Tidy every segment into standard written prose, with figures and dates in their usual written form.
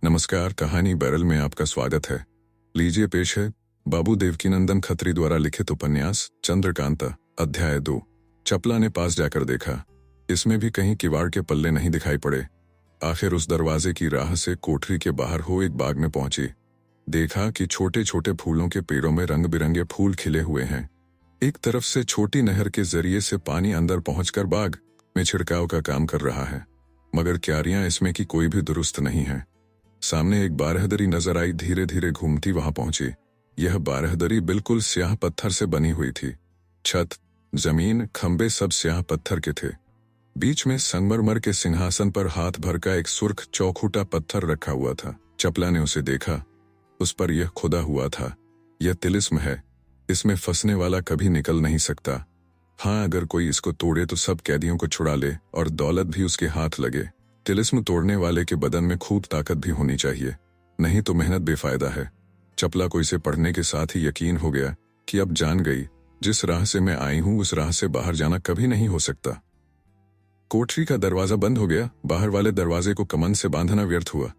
नमस्कार, कहानी बैरल में आपका स्वागत है। लीजिए पेश है बाबू देवकीनंदन खत्री द्वारा लिखित उपन्यास चंद्रकांता, अध्याय 2। चपला ने पास जाकर देखा। इसमें भी कहीं किवाड़ के पल्ले नहीं दिखाई पड़े। आखिर उस दरवाजे की राह से कोठरी के बाहर हो एक बाग में पहुंची। देखा कि छोटे छोटे फूलों के पेड़ों में रंग बिरंगे फूल खिले हुए हैं। एक तरफ से छोटी नहर के जरिए से पानी अंदर पहुंचकर बाग में छिड़काव का काम कर रहा है, मगर क्यारियां इसमें की कोई भी दुरुस्त नहीं है। सामने एक बारहदरी नजर आई, धीरे धीरे घूमती वहां पहुंची। यह बारहदरी बिल्कुल स्याह पत्थर से बनी हुई थी। छत, जमीन, खंबे सब स्याह पत्थर के थे। बीच में संगमरमर के सिंहासन पर हाथ भर का एक सुर्ख चौखूटा पत्थर रखा हुआ था। चपला ने उसे देखा। उस पर यह खुदा हुआ था, यह तिलिस्म है, इसमें फंसने वाला कभी निकल नहीं सकता। हाँ, अगर कोई इसको तोड़े तो सब कैदियों को छुड़ा ले और दौलत भी उसके हाथ लगे। तिलिस्म तोड़ने वाले के बदन में खूब ताकत भी होनी चाहिए, नहीं तो मेहनत बेफायदा है। चपला को इसे पढ़ने के साथ ही यकीन हो गया कि अब जान गई, जिस राह से मैं आई हूं उस राह से बाहर जाना कभी नहीं हो सकता। कोठरी का दरवाजा बंद हो गया। बाहर वाले दरवाजे को कमन से बांधना व्यर्थ हुआ,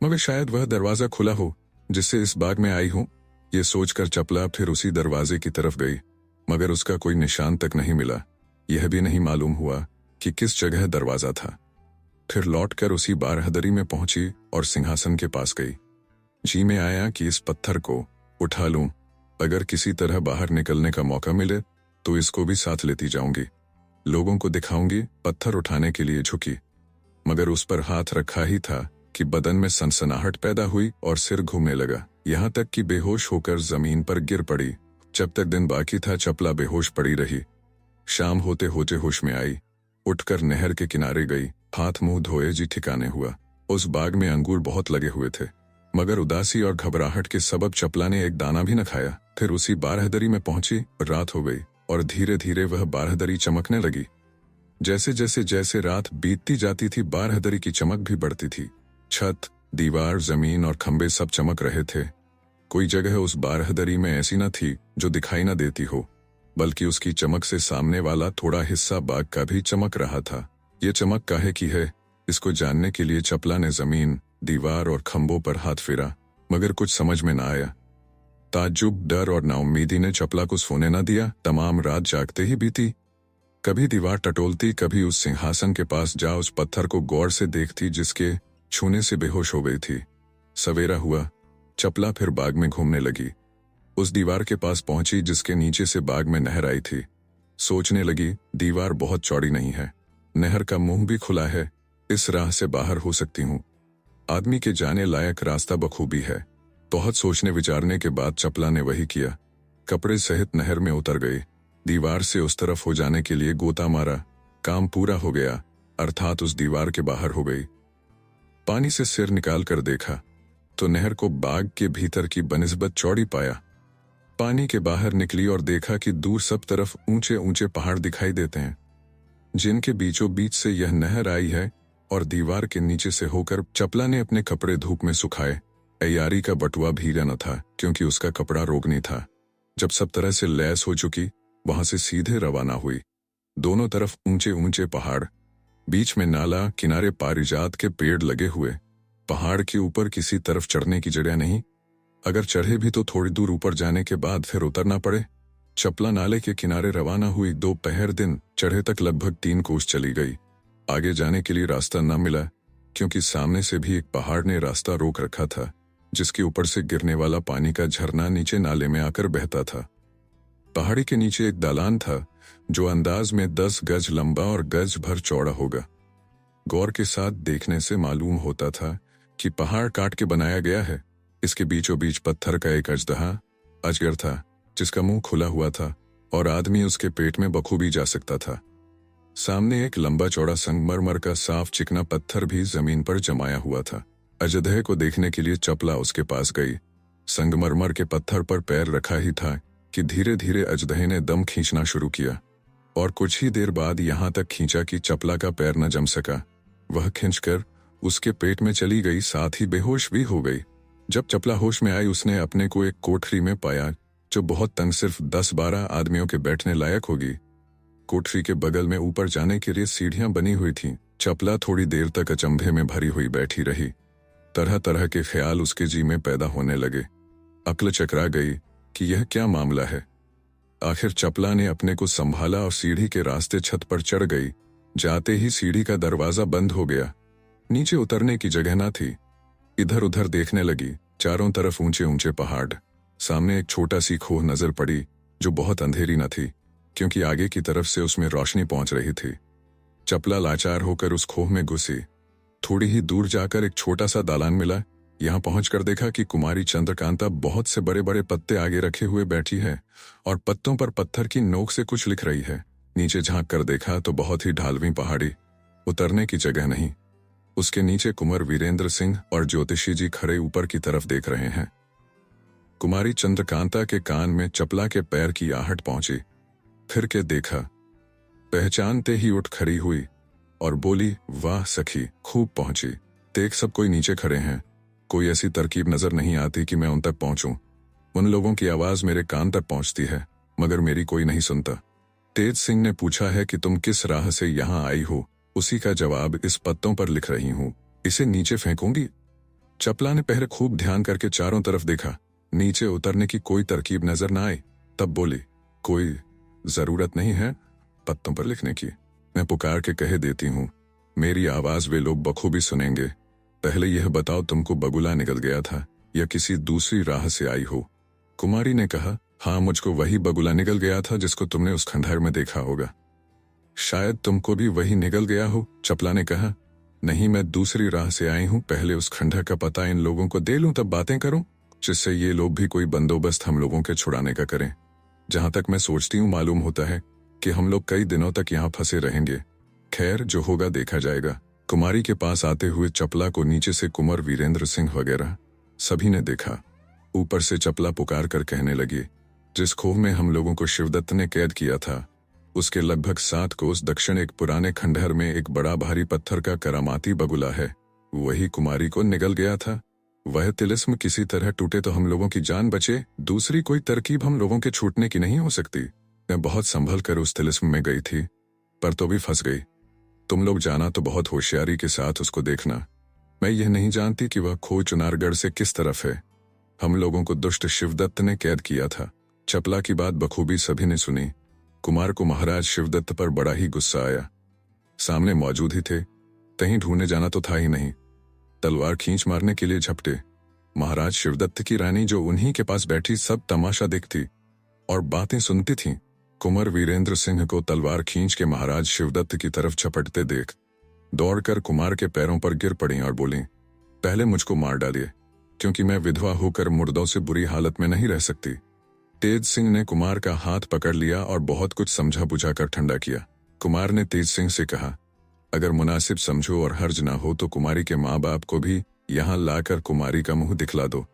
मगर शायद वह दरवाजा खुला हो जिससे इस बाग में आई हूं। ये सोचकर चपला फिर उसी दरवाजे की तरफ गई, मगर उसका कोई निशान तक नहीं मिला। यह भी नहीं मालूम हुआ कि किस जगह दरवाजा था। फिर लौटकर उसी बारहदरी में पहुंची और सिंहासन के पास गई। जी में आया कि इस पत्थर को उठा लूं, अगर किसी तरह बाहर निकलने का मौका मिले तो इसको भी साथ लेती जाऊंगी, लोगों को दिखाऊंगी। पत्थर उठाने के लिए झुकी, मगर उस पर हाथ रखा ही था कि बदन में सनसनाहट पैदा हुई और सिर घूमने लगा, यहां तक कि बेहोश होकर जमीन पर गिर पड़ी। जब तक दिन बाकी था चपला बेहोश पड़ी रही। शाम होते होते होश में आई, उठकर नहर के किनारे गई, हाथ मुंह धोए जी ठिकाने हुआ। उस बाग में अंगूर बहुत लगे हुए थे, मगर उदासी और घबराहट के सबब चपला ने एक दाना भी न खाया। फिर उसी बारहदरी में पहुंची। रात हो गई और धीरे धीरे वह बारहदरी चमकने लगी। जैसे रात बीतती जाती थी बारहदरी की चमक भी बढ़ती थी। छत, दीवार, जमीन और खंबे सब चमक रहे थे। कोई जगह उस बारहदरी में ऐसी न थी जो दिखाई न देती हो, बल्कि उसकी चमक से सामने वाला थोड़ा हिस्सा बाग का भी चमक रहा था। ये चमक काहे की है, इसको जानने के लिए चपला ने जमीन, दीवार और खंभों पर हाथ फेरा, मगर कुछ समझ में न आया। ताज्जुब, डर और नाउम्मीदी ने चपला को सोने न दिया। तमाम रात जागते ही बीती। कभी दीवार टटोलती, कभी उस सिंहासन के पास जा उस पत्थर को गौर से देखती जिसके छूने से बेहोश हो गई थी। सवेरा हुआ, चपला फिर बाग में घूमने लगी। उस दीवार के पास पहुंची जिसके नीचे से बाग में नहर आई थी। सोचने लगी, दीवार बहुत चौड़ी नहीं है, नहर का मुंह भी खुला है, इस राह से बाहर हो सकती हूँ। आदमी के जाने लायक रास्ता बखूबी है। बहुत सोचने विचारने के बाद चपला ने वही किया। कपड़े सहित नहर में उतर गई। दीवार से उस तरफ हो जाने के लिए गोता मारा। काम पूरा हो गया, अर्थात उस दीवार के बाहर हो गई। पानी से सिर निकाल कर देखा तो नहर को बाग के भीतर की बनिस्बत चौड़ी पाया। पानी के बाहर निकली और देखा कि दूर सब तरफ ऊंचे ऊंचे पहाड़ दिखाई देते हैं, जिनके बीचों बीच से यह नहर आई है। और दीवार के नीचे से होकर चपला ने अपने कपड़े धूप में सुखाए। अयारी का बटुआ भीगा न था, क्योंकि उसका कपड़ा रोगनी था। जब सब तरह से लैस हो चुकी, वहां से सीधे रवाना हुई। दोनों तरफ ऊंचे ऊंचे पहाड़, बीच में नाला, किनारे पारिजात के पेड़ लगे हुए। पहाड़ के ऊपर किसी तरफ चढ़ने की जगह नहीं, अगर चढ़े भी तो थोड़ी दूर ऊपर जाने के बाद फिर उतरना पड़े। चपला नाले के किनारे रवाना हुई। दोपहर दिन चढ़े तक लगभग 3 कोस चली गई। आगे जाने के लिए रास्ता न मिला, क्योंकि सामने से भी एक पहाड़ ने रास्ता रोक रखा था, जिसके ऊपर से गिरने वाला पानी का झरना नीचे नाले में आकर बहता था। पहाड़ी के नीचे एक दालान था, जो अंदाज में 10 गज लंबा और गज भर चौड़ा होगा। गौर के साथ देखने से मालूम होता था कि पहाड़ काट के बनाया गया है। इसके बीचों बीच पत्थर का एक अजगर था, जिसका मुंह खुला हुआ था और आदमी उसके पेट में बखूबी जा सकता था। सामने एक लंबा चौड़ा संगमरमर का साफ चिकना पत्थर भी जमीन पर जमाया हुआ था। अजदह को देखने के लिए चपला उसके पास गई। संगमरमर के पत्थर पर पैर रखा ही था कि धीरे धीरे अजदह ने दम खींचना शुरू किया, और कुछ ही देर बाद यहां तक खींचा कि चपला का पैर न जम सका। वह खींचकर उसके पेट में चली गई, साथ ही बेहोश भी हो गई। जब चपला होश में आई, उसने अपने को एक कोठरी में पाया, जो बहुत तंग, सिर्फ 10-12 आदमियों के बैठने लायक होगी। कोठरी के बगल में ऊपर जाने के लिए सीढ़ियां बनी हुई थीं। चपला थोड़ी देर तक अचंभे में भरी हुई बैठी रही। तरह तरह के ख्याल उसके जी में पैदा होने लगे। अक्ल चकरा गई कि यह क्या मामला है। आखिर चपला ने अपने को संभाला और सीढ़ी के रास्ते छत पर चढ़ गई। जाते ही सीढ़ी का दरवाजा बंद हो गया। नीचे उतरने की जगह न थी। इधर उधर देखने लगी। चारों तरफ ऊंचे ऊंचे पहाड़। सामने एक छोटा सी खोह नजर पड़ी जो बहुत अंधेरी न थी, क्योंकि आगे की तरफ से उसमें रोशनी पहुंच रही थी। चपला लाचार होकर उस खोह में घुसी। थोड़ी ही दूर जाकर एक छोटा सा दालान मिला। यहां पहुंचकर देखा कि कुमारी चंद्रकांता बहुत से बड़े बड़े पत्ते आगे रखे हुए बैठी है और पत्तों पर पत्थर की नोक से कुछ लिख रही है। नीचे झांक कर देखा तो बहुत ही ढालवी पहाड़ी, उतरने की जगह नहीं। उसके नीचे कुंवर वीरेंद्र सिंह और ज्योतिषी जी खड़े ऊपर की तरफ देख रहे हैं। कुमारी चंद्रकांता के कान में चपला के पैर की आहट पहुंची। फिर के देखा, पहचानते ही उठ खड़ी हुई और बोली, वाह सखी, खूब पहुंची। देख सब कोई नीचे खड़े हैं। कोई ऐसी तरकीब नजर नहीं आती कि मैं उन तक पहुंचूं। उन लोगों की आवाज मेरे कान तक पहुंचती है, मगर मेरी कोई नहीं सुनता। तेज सिंह ने पूछा है कि तुम किस राह से यहां आई हो। उसी का जवाब इस पत्तों पर लिख रही हूं। इसे नीचे फेंकूंगी। चपला ने पहले खूब ध्यान करके चारों तरफ देखा। नीचे उतरने की कोई तरकीब नजर न आई। तब बोली, कोई जरूरत नहीं है पत्तों पर लिखने की। मैं पुकार के कह देती हूँ, मेरी आवाज वे लोग बखूबी सुनेंगे। पहले यह बताओ, तुमको बगुला निकल गया था या किसी दूसरी राह से आई हो? कुमारी ने कहा, हाँ, मुझको वही बगुला निकल गया था जिसको तुमने उस खंडहर में देखा होगा। शायद तुमको भी वही निकल गया हो। चपला ने कहा, नहीं, मैं दूसरी राह से आई हूँ। पहले उस खंडहर का पता इन लोगों को दे लूं, तब बातें करूं, जिससे ये लोग भी कोई बंदोबस्त हम लोगों के छुड़ाने का करें। जहां तक मैं सोचती हूँ, मालूम होता है कि हम लोग कई दिनों तक यहाँ फंसे रहेंगे। खैर, जो होगा देखा जाएगा। कुमारी के पास आते हुए चपला को नीचे से कुंवर वीरेंद्र सिंह वगैरह सभी ने देखा। ऊपर से चपला पुकार कर कहने लगी, जिस खोह में हम लोगों को शिवदत्त ने कैद किया था, उसके लगभग 7 कोस दक्षिण एक पुराने खंडहर में एक बड़ा भारी पत्थर का करामाती बगुला है। वही कुमारी को निगल गया था। वह तिलिस्म किसी तरह टूटे तो हम लोगों की जान बचे। दूसरी कोई तरकीब हम लोगों के छूटने की नहीं हो सकती। मैं बहुत संभल कर उस तिलिस्म में गई थी, पर तो भी फंस गई। तुम लोग जाना तो बहुत होशियारी के साथ उसको देखना। मैं यह नहीं जानती कि वह खोह चुनारगढ़ से किस तरफ है। हम लोगों को दुष्ट शिवदत्त ने कैद किया था। चपला की बात बखूबी सभी ने सुनी। कुमार को महाराज शिवदत्त पर बड़ा ही गुस्सा आया। सामने मौजूद ही थे, कहीं ढूंढने जाना तो था ही नहीं। तलवार खींच मारने के लिए झपटे। महाराज शिवदत्त की रानी जो उन्हीं के पास बैठी सब तमाशा देखती और बातें सुनती थी। कुंवर वीरेंद्र सिंह को तलवार खींच के महाराज शिवदत्त की तरफ झपटते देख दौड़कर कुमार के पैरों पर गिर पड़ी और बोली, पहले मुझको मार डालिए, क्योंकि मैं विधवा होकर मुर्दों से बुरी हालत में नहीं रह सकती। तेज सिंह ने कुमार का हाथ पकड़ लिया और बहुत कुछ समझा बुझाकर ठंडा किया। कुमार ने तेज सिंह से कहा, अगर मुनासिब समझो और हर्ज ना हो तो कुमारी के माँ बाप को भी यहाँ लाकर कुमारी का मुंह दिखला दो,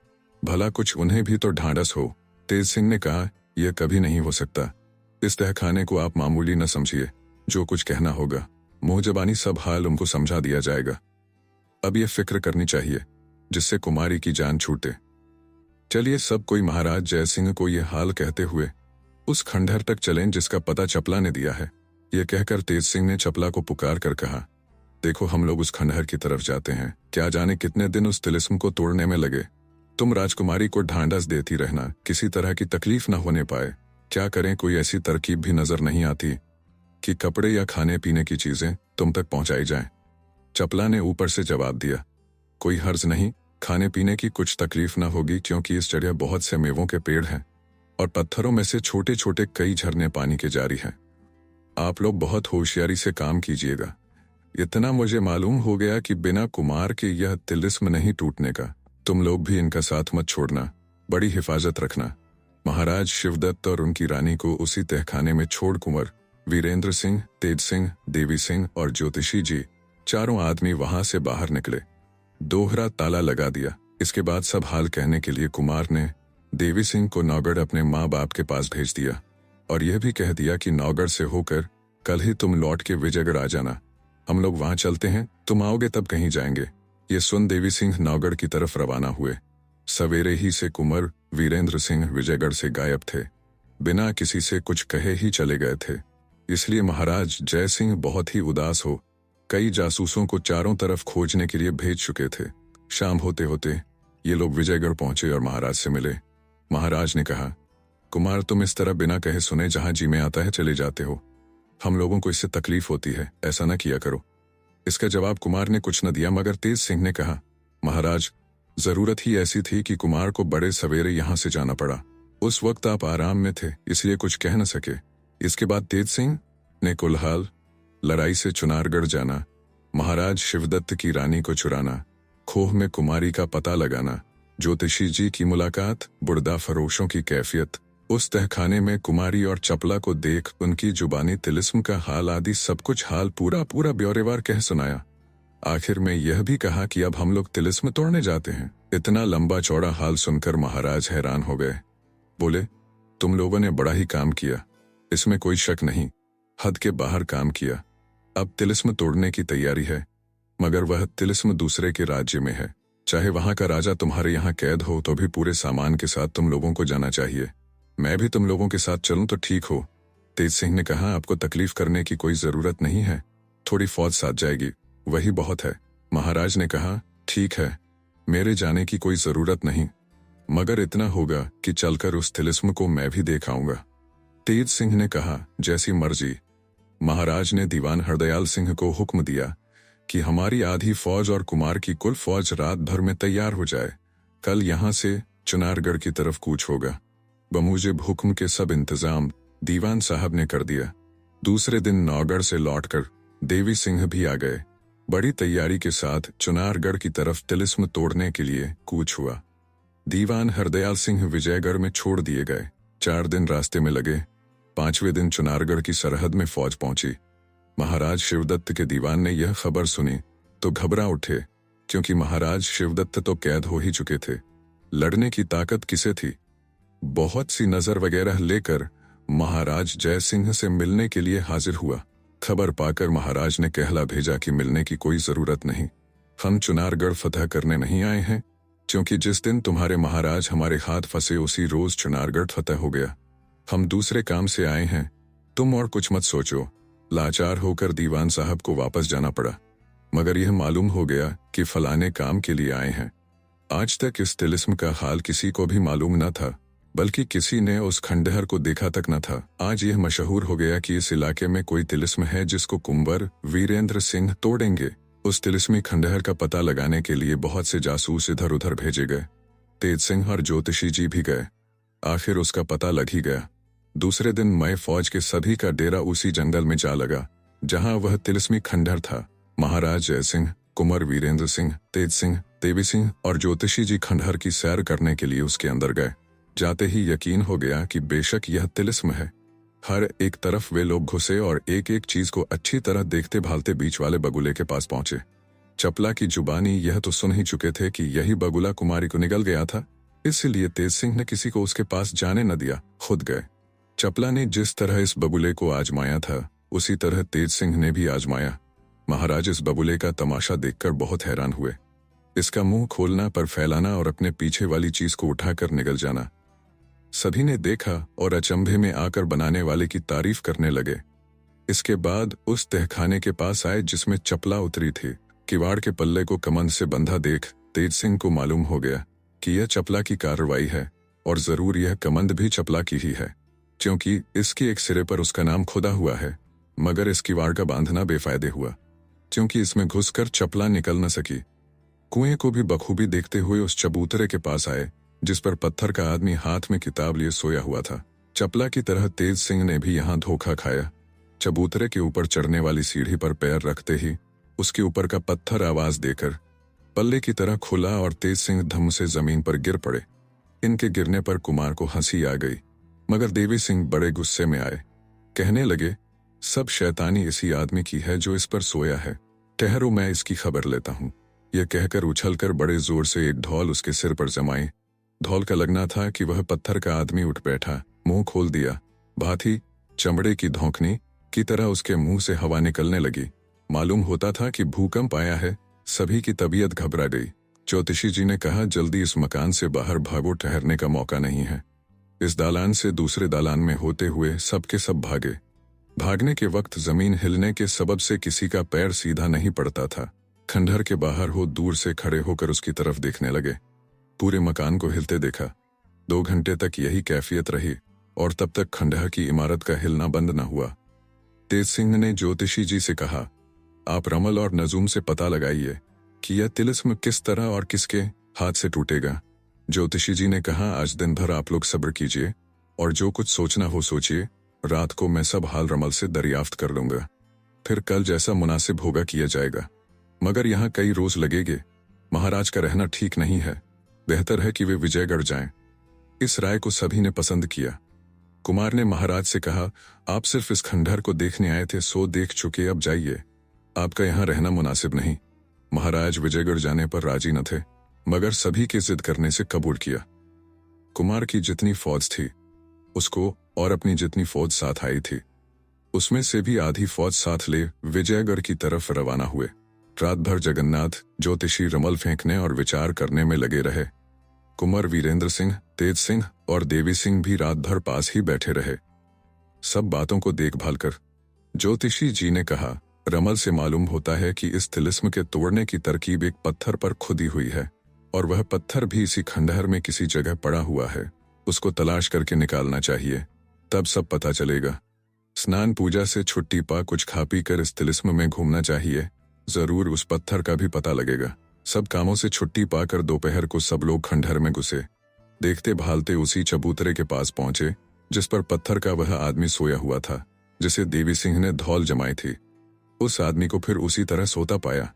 भला कुछ उन्हें भी तो ढांढस हो। तेज सिंह ने कहा, यह कभी नहीं हो सकता। इस तहखाने को आप मामूली न समझिए। जो कुछ कहना होगा मुंह जबानी सब हाल उनको समझा दिया जाएगा। अब यह फिक्र करनी चाहिए जिससे कुमारी की जान छूटे। चलिए सब कोई महाराज जयसिंह को यह हाल कहते हुए उस खंडहर तक चलें जिसका पता चपला ने दिया है। यह कहकर तेज सिंह ने चपला को पुकार कर कहा, देखो हम लोग उस खंडहर की तरफ जाते हैं। क्या जाने कितने दिन उस तिलिस्म को तोड़ने में लगे। तुम राजकुमारी को ढांढस देती रहना, किसी तरह की तकलीफ न होने पाए। क्या करें, कोई ऐसी तरकीब भी नजर नहीं आती कि कपड़े या खाने पीने की चीजें तुम तक पहुंचाई जाएं। चपला ने ऊपर से जवाब दिया, कोई हर्ज नहीं, खाने पीने की कुछ तकलीफ न होगी, क्योंकि इस जगह बहुत से मेवों के पेड़ हैं और पत्थरों में से छोटे छोटे कई झरने पानी के जारी हैं। आप लोग बहुत होशियारी से काम कीजिएगा। इतना मुझे मालूम हो गया कि बिना कुमार के यह तिलिस्म नहीं टूटने का। तुम लोग भी इनका साथ मत छोड़ना, बड़ी हिफाजत रखना। महाराज शिवदत्त और उनकी रानी को उसी तहखाने में छोड़ कुंवर वीरेंद्र सिंह, तेज सिंह, देवी सिंह और ज्योतिषी जी चारों आदमी वहां से बाहर निकले। दोहरा ताला लगा दिया। इसके बाद सब हाल कहने के लिए कुमार ने देवी सिंह को नौगढ़ अपने माँ बाप के पास भेज दिया और यह भी कह दिया कि नौगढ़ से होकर कल ही तुम लौट के विजयगढ़ आ जाना। हम लोग वहां चलते हैं, तुम आओगे तब कहीं जाएंगे। ये सुन देवी सिंह नौगढ़ की तरफ रवाना हुए। सवेरे ही से कुंवर वीरेंद्र सिंह विजयगढ़ से गायब थे। बिना किसी से कुछ कहे ही चले गए थे। इसलिए महाराज जय सिंह बहुत ही उदास हो कई जासूसों को चारों तरफ खोजने के लिए भेज चुके थे। शाम होते होते ये लोग विजयगढ़ पहुंचे और महाराज से मिले। महाराज ने कहा, कुमार तुम इस तरह बिना कहे सुने जहां जी में आता है चले जाते हो। हम लोगों को इससे तकलीफ होती है, ऐसा न किया करो। इसका जवाब कुमार ने कुछ न दिया, मगर तेज सिंह ने कहा, महाराज जरूरत ही ऐसी थी कि कुमार को बड़े सवेरे यहां से जाना पड़ा। उस वक्त आप आराम में थे, इसलिए कुछ कह न सके। इसके बाद तेज सिंह ने कुल्हाल, लड़ाई से चुनारगढ़ जाना, महाराज शिवदत्त की रानी को चुराना, खोह में कुमारी का पता लगाना, ज्योतिषी जी की मुलाकात, बुर्दा फरोशों की कैफियत, उस तहखाने में कुमारी और चपला को देख उनकी जुबानी तिलिस्म का हाल आदि सब कुछ हाल पूरा पूरा ब्यौरेवार कह सुनाया। आखिर में यह भी कहा कि अब हम लोग तिलिस्म तोड़ने जाते हैं। इतना लंबा चौड़ा हाल सुनकर महाराज हैरान हो गए। बोले, तुम लोगों ने बड़ा ही काम किया, इसमें कोई शक नहीं, हद के बाहर काम किया। अब तिलिस्म तोड़ने की तैयारी है, मगर वह तिलिस्म दूसरे के राज्य में है। चाहे वहां का राजा तुम्हारे यहाँ कैद हो तो भी पूरे सामान के साथ तुम लोगों को जाना चाहिए। मैं भी तुम लोगों के साथ चलूं तो ठीक हो। तेज सिंह ने कहा, आपको तकलीफ करने की कोई जरूरत नहीं है, थोड़ी फौज साथ जाएगी, वही बहुत है। महाराज ने कहा, ठीक है, मेरे जाने की कोई जरूरत नहीं, मगर इतना होगा कि चलकर उस तिलिस्म को मैं भी देख आऊंगा। तेज सिंह ने कहा, जैसी मर्जी। महाराज ने दीवान हरदयाल सिंह को हुक्म दिया कि हमारी आधी फौज और कुमार की कुल फौज रात भर में तैयार हो जाए। कल यहां से चुनारगढ़ की तरफ कूच होगा। बमूजिब हुक्म के सब इंतजाम दीवान साहब ने कर दिया। दूसरे दिन नौगढ़ से लौटकर देवी सिंह भी आ गए। बड़ी तैयारी के साथ चुनारगढ़ की तरफ तिलिस्म तोड़ने के लिए कूच हुआ। दीवान हरदयाल सिंह विजयगढ़ में छोड़ दिए गए। 4 दिन रास्ते में लगे। 5वें दिन चुनारगढ़ की सरहद में फौज पहुंची। महाराज शिवदत्त के दीवान ने यह खबर सुनी तो घबरा उठे, क्योंकि महाराज शिवदत्त तो कैद हो ही चुके थे। लड़ने की ताकत किसे थी? बहुत सी नजर वगैरह लेकर महाराज जय सिंह से मिलने के लिए हाजिर हुआ। खबर पाकर महाराज ने कहला भेजा कि मिलने की कोई जरूरत नहीं, हम चुनारगढ़ फतह करने नहीं आए हैं, क्योंकि जिस दिन तुम्हारे महाराज हमारे हाथ फंसे उसी रोज चुनारगढ़ फतह हो गया। हम दूसरे काम से आए हैं, तुम और कुछ मत सोचो। लाचार होकर दीवान साहब को वापस जाना पड़ा, मगर यह मालूम हो गया कि फलाने काम के लिए आए हैं। आज तक इस तिलिस्म का हाल किसी को भी मालूम न था, बल्कि किसी ने उस खंडहर को देखा तक न था। आज यह मशहूर हो गया कि इस इलाके में कोई तिलिस्म है जिसको कुंवर वीरेंद्र सिंह तोड़ेंगे। उस तिलिस्मी खंडहर का पता लगाने के लिए बहुत से जासूस इधर उधर भेजे गए। तेज सिंह और ज्योतिषी जी भी गए। आखिर उसका पता लग ही गया। दूसरे दिन मय फौज के सभी का डेरा उसी जंगल में जा लगा जहां वह तिलिस्मी खंडहर था। महाराज जय सिंह, कुंवर वीरेंद्र सिंह, तेज सिंह, देवी सिंह और ज्योतिषी जी खंडहर की सैर करने के लिए उसके अंदर गए। जाते ही यकीन हो गया कि बेशक यह तिलिस्म है। हर एक तरफ वे लोग घुसे और एक एक चीज को अच्छी तरह देखते भालते बीच वाले बगुले के पास पहुंचे। चपला की जुबानी यह तो सुन ही चुके थे कि यही बगुला कुमारी को निगल गया था, इसलिए तेज सिंह ने किसी को उसके पास जाने न दिया, खुद गए। चपला ने जिस तरह इस बगुले को आजमाया था उसी तरह तेज सिंह ने भी आजमाया। महाराज इस बगुले का तमाशा देखकर बहुत हैरान हुए। इसका मुंह खोलना पर फैलाना और अपने पीछे वाली चीज को उठाकर निगल जाना। सभी ने देखा और अचंभे में आकर बनाने वाले की तारीफ करने लगे। इसके बाद उस तहखाने के पास आए जिसमें चपला उतरी थी। किवाड़ के पल्ले को कमंद से बंधा देख तेज सिंह को मालूम हो गया कि यह चपला की कार्रवाई है और जरूर यह कमंद भी चपला की ही है, क्योंकि इसके एक सिरे पर उसका नाम खुदा हुआ है। मगर इस किवाड़ का बांधना बेफायदे हुआ, क्योंकि इसमें घुसकर चपला निकल न सकी। कुएं को भी बखूबी देखते हुए उस चबूतरे के पास आए जिस पर पत्थर का आदमी हाथ में किताब लिए सोया हुआ था। चपला की तरह तेज सिंह ने भी यहाँ धोखा खाया। चबूतरे के ऊपर चढ़ने वाली सीढ़ी पर पैर रखते ही उसके ऊपर का पत्थर आवाज देकर पल्ले की तरह खुला और तेज सिंह धम से जमीन पर गिर पड़े। इनके गिरने पर कुमार को हंसी आ गई, मगर देवी सिंह बड़े गुस्से में आए। कहने लगे, सब शैतानी इसी आदमी की है जो इस पर सोया है, ठहरो मैं इसकी खबर लेता हूँ। यह कहकर उछलकर बड़े जोर से एक ढोल उसके सिर पर जमाई। ढोल का लगना था कि वह पत्थर का आदमी उठ बैठा, मुंह खोल दिया। भांति चमड़े की धौंकनी की तरह उसके मुंह से हवा निकलने लगी। मालूम होता था कि भूकंप आया है। सभी की तबीयत घबरा गई। ज्योतिषी जी ने कहा, जल्दी इस मकान से बाहर भागो, ठहरने का मौका नहीं है। इस दालान से दूसरे दालान में होते हुए सब के सब भागे। भागने के वक्त जमीन हिलने के सबब से किसी का पैर सीधा नहीं पड़ता था। खंडहर के बाहर हो दूर से खड़े होकर उसकी तरफ देखने लगे। पूरे मकान को हिलते देखा। 2 घंटे तक यही कैफियत रही और तब तक खंडहर की इमारत का हिलना बंद न हुआ। तेज सिंह ने ज्योतिषी जी से कहा, आप रमल और नजूम से पता लगाइए कि यह तिलिस्म किस तरह और किसके हाथ से टूटेगा। ज्योतिषी जी ने कहा, आज दिन भर आप लोग सब्र कीजिए और जो कुछ सोचना हो सोचिए। रात को मैं सब हाल रमल से दरियाफ्त कर लूंगा, फिर कल जैसा मुनासिब होगा किया जाएगा। मगर यहाँ कई रोज लगेंगे। महाराज का रहना ठीक नहीं है। बेहतर है कि वे विजयगढ़ जाएं। इस राय को सभी ने पसंद किया। कुमार ने महाराज से कहा, आप सिर्फ इस खंडहर को देखने आए थे, सो देख चुके, अब जाइए। आपका यहाँ रहना मुनासिब नहीं। महाराज विजयगढ़ जाने पर राजी न थे, मगर सभी के जिद करने से कबूल किया। कुमार की जितनी फौज थी उसको और अपनी जितनी फौज साथ आई थी उसमें से भी आधी फौज साथ ले विजयगढ़ की तरफ रवाना हुए। रात भर जगन्नाथ ज्योतिषी रमल फेंकने और विचार करने में लगे रहे। कुंवर वीरेंद्र सिंह, तेज सिंह और देवी सिंह भी रात भर पास ही बैठे रहे। सब बातों को देखभाल कर ज्योतिषी जी ने कहा, रमल से मालूम होता है कि इस तिलिस्म के तोड़ने की तरकीब एक पत्थर पर खुदी हुई है और वह पत्थर भी इसी खंडहर में किसी जगह पड़ा हुआ है। उसको तलाश करके निकालना चाहिए, तब सब पता चलेगा। स्नान पूजा से छुट्टी पा कुछ खा पी कर इस तिलिस्म में घूमना चाहिए, जरूर उस पत्थर का भी पता लगेगा। सब कामों से छुट्टी पाकर दोपहर को सब लोग खंडहर में घुसे। देखते भालते उसी चबूतरे के पास पहुंचे जिस पर पत्थर का वह आदमी सोया हुआ था जिसे देवी सिंह ने धौल जमाई थी। उस आदमी को फिर उसी तरह सोता पाया।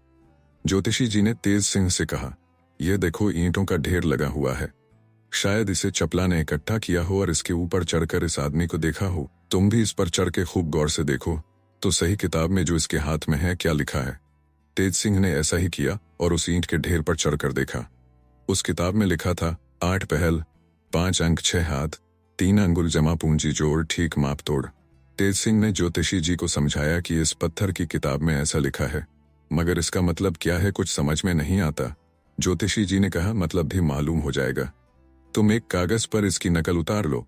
ज्योतिषी जी ने तेज सिंह से कहा, यह देखो, ईंटों का ढेर लगा हुआ है। शायद इसे चपला ने इकट्ठा किया हो और इसके ऊपर चढ़कर इस आदमी को देखा हो। तुम भी इस पर चढ़ के खूब गौर से देखो तो सही किताब में जो इसके हाथ में है क्या लिखा है। तेज सिंह ने ऐसा ही किया और उस ईंट के ढेर पर चढ़कर देखा। उस किताब में लिखा था, 8 पहल, 5 अंक, 6 हाथ, 3 अंगुल जमा पूंजी जोड़, ठीक माप तोड़। तेज सिंह ने ज्योतिषी जी को समझाया कि इस पत्थर की किताब में ऐसा लिखा है, मगर इसका मतलब क्या है कुछ समझ में नहीं आता। ज्योतिषी जी ने कहा, मतलब भी मालूम हो जाएगा, तुम एक कागज पर इसकी नकल उतार लो।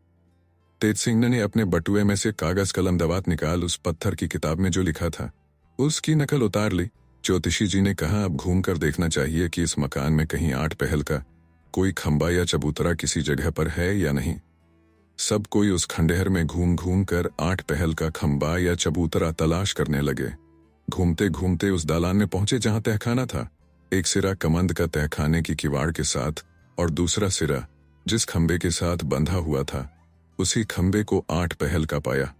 तेज सिंह ने अपने बटुए में से कागज कलम दवात निकाल उस पत्थर की किताब में जो लिखा था उसकी नकल उतार ली। ज्योतिषी जी ने कहा, अब घूम कर देखना चाहिए कि इस मकान में कहीं 8 पहल का कोई खंबा या चबूतरा किसी जगह पर है या नहीं। सब कोई उस खंडहर में घूम घूम कर 8 पहल का खंबा या चबूतरा तलाश करने लगे। घूमते घूमते उस दालान में पहुंचे जहां तहखाना था। एक सिरा कमंद का तहखाने की किवाड़ के साथ और दूसरा सिरा जिस खंबे के साथ बंधा हुआ था उसी खंबे को 8 पहल का पाया।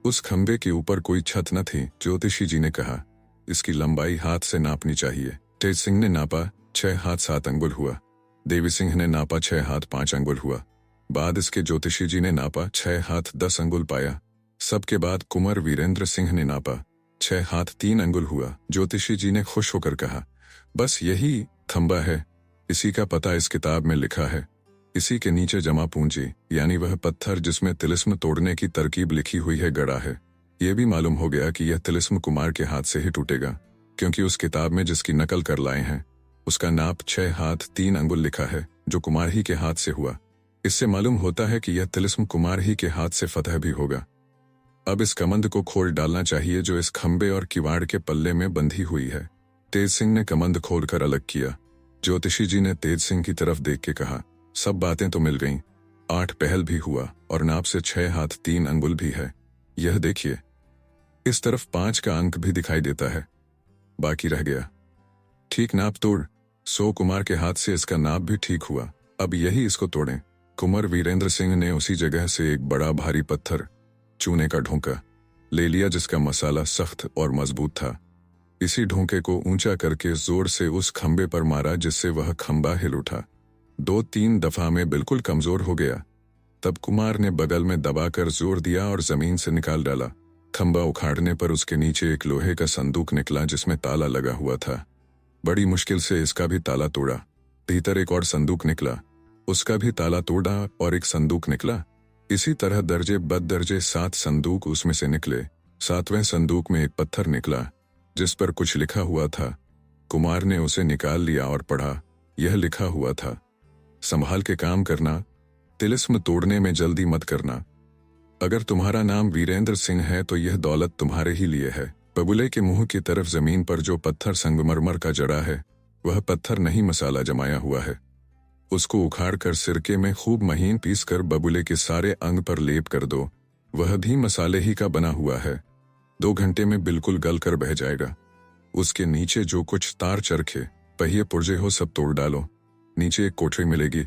उस खंबे के ऊपर कोई छत न थी। ज्योतिषी जी ने कहा, इसकी लंबाई हाथ से नापनी चाहिए। तेज सिंह ने नापा, 6 हाथ 7 अंगुल हुआ। देवी सिंह ने नापा, 6 हाथ 5 अंगुल हुआ। बाद इसके ज्योतिषी जी ने नापा, 6 हाथ 10 अंगुल पाया। सबके बाद कुंवर वीरेंद्र सिंह ने नापा, 6 हाथ 3 अंगुल हुआ। ज्योतिषी जी ने खुश होकर कहा, बस यही खंबा है, इसी का पता इस किताब में लिखा है। इसी के नीचे जमा पूंजी यानी वह पत्थर जिसमें तिलिस्म तोड़ने की तरकीब लिखी हुई है गड़ा है। यह भी मालूम हो गया कि यह तिलिस्म कुमार के हाथ से ही टूटेगा, क्योंकि उस किताब में जिसकी नकल कर लाए हैं उसका नाप 6 हाथ 3 अंगुल लिखा है, जो कुमार ही के हाथ से हुआ। इससे मालूम होता है कि यह तिलिस्म कुमार ही के हाथ से फतह भी होगा। अब इस कमंद को खोल डालना चाहिए जो इस खंबे और किवाड़ के पल्ले में बंधी हुई है। तेज सिंह ने कमंद खोलकर अलग किया। ज्योतिषी जी ने तेज सिंह की तरफ देख के कहा, सब बातें तो मिल गईं, 8 पहल भी हुआ और नाप से 6 हाथ 3 अंगुल भी है। यह देखिए, इस तरफ 5 का अंक भी दिखाई देता है, बाकी रह गया। ठीक नाप तोड़। सो कुमार के हाथ से इसका नाप भी ठीक हुआ। अब यही इसको तोड़ें। कुंवर वीरेंद्र सिंह ने उसी जगह से एक बड़ा भारी पत्थर, चूने का ढोंका, ले लिया जिसका मसाला सख्त और मजबूत था। इसी ढोंके को ऊंचा करके जोर से उस खंबे पर मारा जिससे वह खंबा हिल उठा। 2-3 दफा में बिल्कुल कमजोर हो गया। तब कुमार ने बगल में दबाकर जोर दिया और जमीन से निकाल डाला। खंबा उखाड़ने पर उसके नीचे एक लोहे का संदूक निकला जिसमें ताला लगा हुआ था। बड़ी मुश्किल से इसका भी ताला तोड़ा। भीतर एक और संदूक निकला, उसका भी ताला तोड़ा और एक संदूक निकला। इसी तरह दर्जे बद दर्जे 7 संदूक उसमें से निकले। 7वें संदूक में एक पत्थर निकला जिस पर कुछ लिखा हुआ था। कुमार ने उसे निकाल लिया और पढ़ा। यह लिखा हुआ था, संभाल के काम करना, तिलिस्म तोड़ने में जल्दी मत करना। अगर तुम्हारा नाम वीरेंद्र सिंह है तो यह दौलत तुम्हारे ही लिए है। बगुले के मुंह की तरफ जमीन पर जो पत्थर संगमरमर का जड़ा है, वह पत्थर नहीं मसाला जमाया हुआ है। उसको उखाड़ कर सिरके में खूब महीन पीस कर बगुले के सारे अंग पर लेप कर दो। वह भी मसाले ही का बना हुआ है। 2 घंटे में बिल्कुल गल कर बह जाएगा। उसके नीचे जो कुछ तार चरखे पहिए पुर्जे हो सब तोड़ डालो। नीचे एक कोठरी मिलेगी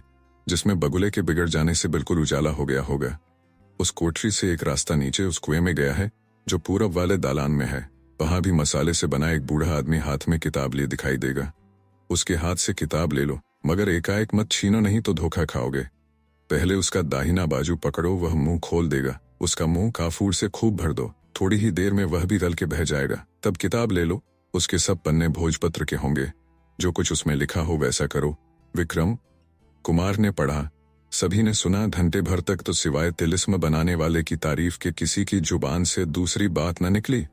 जिसमें बगुले के बिगड़ जाने से बिल्कुल उजाला हो गया होगा। उस कोठरी से एक रास्ता नीचे उस कुएं में गया है जो पूरब वाले दालान में है। वहां भी मसाले से बना एक बूढ़ा आदमी हाथ में किताब लिए दिखाई देगा। उसके हाथ से किताब ले लो, मगर एकाएक मत छीनो, नहीं तो धोखा खाओगे। पहले उसका दाहिना बाजू पकड़ो, वह मुंह खोल देगा। उसका मुंह काफूर से खूब भर दो। थोड़ी ही देर में वह भी गल के बह जाएगा। तब किताब ले लो। उसके सब पन्ने भोजपत्र के होंगे। जो कुछ उसमें लिखा हो वैसा करो। विक्रम। कुमार ने पढ़ा। सभी ने सुना। घंटे भर तक तो सिवाय तिलिस्म बनाने वाले की तारीफ के किसी की जुबान से दूसरी बात न निकली।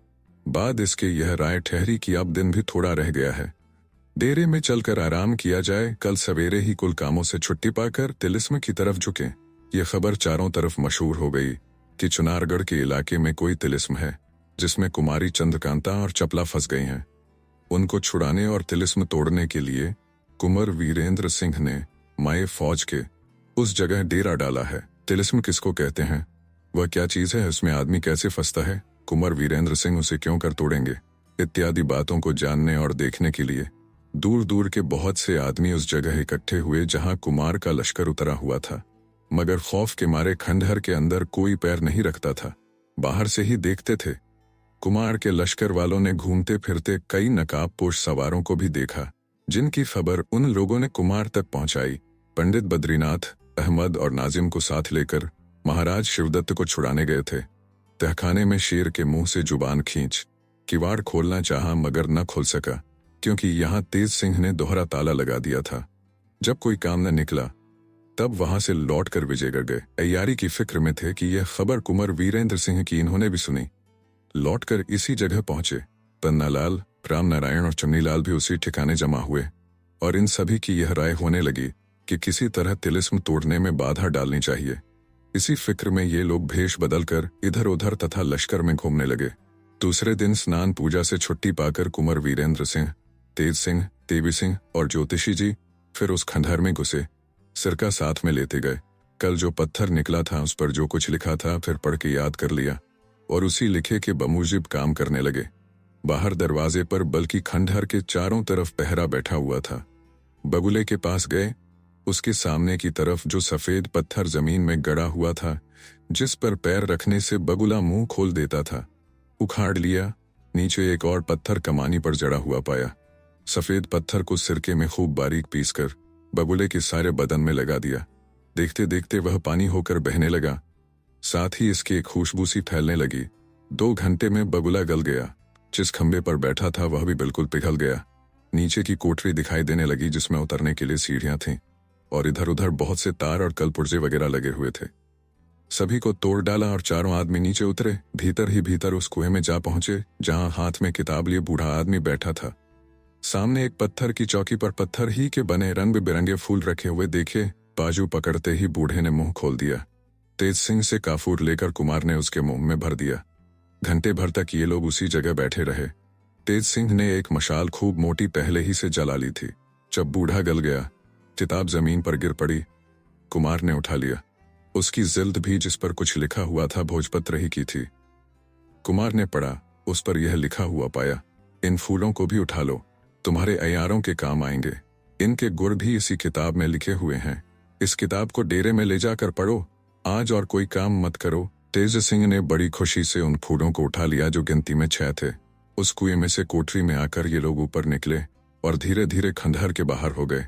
बाद इसके यह राय ठहरी कि अब दिन भी थोड़ा रह गया है, डेरे में चलकर आराम किया जाए। कल सवेरे ही कुल कामों से छुट्टी पाकर तिलिस्म की तरफ झुके। यह खबर चारों तरफ मशहूर हो गई कि चुनारगढ़ के इलाके में कोई तिलिस्म है जिसमें कुमारी चंद्रकांता और चपला फंस गई हैं। उनको छुड़ाने और तिलिस्म तोड़ने के लिए कुंवर वीरेंद्र सिंह ने माए फौज के उस जगह डेरा डाला है। तिलिस्म किसको कहते हैं, वह क्या चीज है, उसमें आदमी कैसे फंसता है, कुंवर वीरेंद्र सिंह उसे क्यों कर तोड़ेंगे, इत्यादि बातों को जानने और देखने के लिए दूर दूर के बहुत से आदमी उस जगह इकट्ठे हुए जहां कुमार का लश्कर उतरा हुआ था। मगर खौफ के मारे खंडहर के अंदर कोई पैर नहीं रखता था, बाहर से ही देखते थे। कुमार के लश्कर वालों ने घूमते फिरते कई नकाबपोश सवारों को भी देखा, जिनकी खबर उन लोगों ने कुमार तक पहुंचाई। पंडित बद्रीनाथ, अहमद और नाजिम को साथ लेकर महाराज शिवदत्त को छुड़ाने गए थे। तहखाने में शेर के मुंह से जुबान खींच किवाड़ खोलना चाहा मगर न खोल सका, क्योंकि यहाँ तेज सिंह ने दोहरा ताला लगा दिया था। जब कोई काम न निकला तब वहां से लौटकर विजयगढ़ गए। तैयारी की फिक्र में थे कि यह खबर कुंवर वीरेंद्र सिंह की इन्होंने भी सुनी। लौटकर इसी जगह पहुंचे। पन्नालाल, राम नारायण और चुन्नीलाल भी उसी ठिकाने जमा हुए और इन सभी की यह राय होने लगी कि किसी तरह तिलिस्म तोड़ने में बाधा डालनी चाहिए। इसी फिक्र में ये लोग भेष बदलकर इधर उधर तथा लश्कर में घूमने लगे। दूसरे दिन स्नान पूजा से छुट्टी पाकर कुंवर वीरेंद्र सिंह, तेज सिंह, देवी सिंह और ज्योतिषी जी फिर उस खंडहर में घुसे। सिरका साथ में लेते गए। कल जो पत्थर निकला था उस पर जो कुछ लिखा था फिर पढ़ के याद कर लिया और उसी लिखे के बमूजिब काम करने लगे। बाहर दरवाजे पर बल्कि खंडहर के चारों तरफ पहरा बैठा हुआ था। बगुले के पास गए। उसके सामने की तरफ जो सफेद पत्थर जमीन में गड़ा हुआ था, जिस पर पैर रखने से बगुला मुंह खोल देता था, उखाड़ लिया। नीचे एक और पत्थर कमानी पर जड़ा हुआ पाया। सफेद पत्थर को सिरके में खूब बारीक पीसकर बगुले के सारे बदन में लगा दिया। देखते देखते वह पानी होकर बहने लगा, साथ ही इसकी एक खुशबू सी फैलने लगी। 2 घंटे में बगुला गल गया। जिस खंबे पर बैठा था वह भी बिल्कुल पिघल गया। नीचे की कोठरी दिखाई देने लगी जिसमें उतरने के लिए सीढ़ियां थीं और इधर उधर बहुत से तार और कलपुर्जे वगैरह लगे हुए थे। सभी को तोड़ डाला और चारों आदमी नीचे उतरे। भीतर ही भीतर उस कुएं में जा पहुंचे जहां हाथ में किताब लिए बूढ़ा आदमी बैठा था। सामने एक पत्थर की चौकी पर पत्थर ही के बने रंग बिरंगे फूल रखे हुए देखे। बाजू पकड़ते ही बूढ़े ने मुंह खोल दिया। तेज सिंह से काफूर लेकर कुमार ने उसके मुंह में भर दिया। घंटे भर तक ये लोग उसी जगह बैठे रहे। तेज सिंह ने एक मशाल खूब मोटी पहले ही से जला ली थी। जब बूढ़ा गल गया, किताब जमीन पर गिर पड़ी। कुमार ने उठा लिया। उसकी जिल्द भी जिस पर कुछ लिखा हुआ था भोजपत्र ही की थी। कुमार ने पढ़ा। उस पर यह लिखा हुआ पाया, इन फूलों को भी उठा लो, तुम्हारे अयारों के काम आएंगे। इनके गुर भी इसी किताब में लिखे हुए हैं। इस किताब को डेरे में ले जाकर पढ़ो। आज और कोई काम मत करो। तेज सिंह ने बड़ी खुशी से उन फूलों को उठा लिया जो गिनती में 6 थे। उस कुएं में से कोठरी में आकर ये लोग ऊपर निकले और धीरे धीरे खंडहर के बाहर हो गए।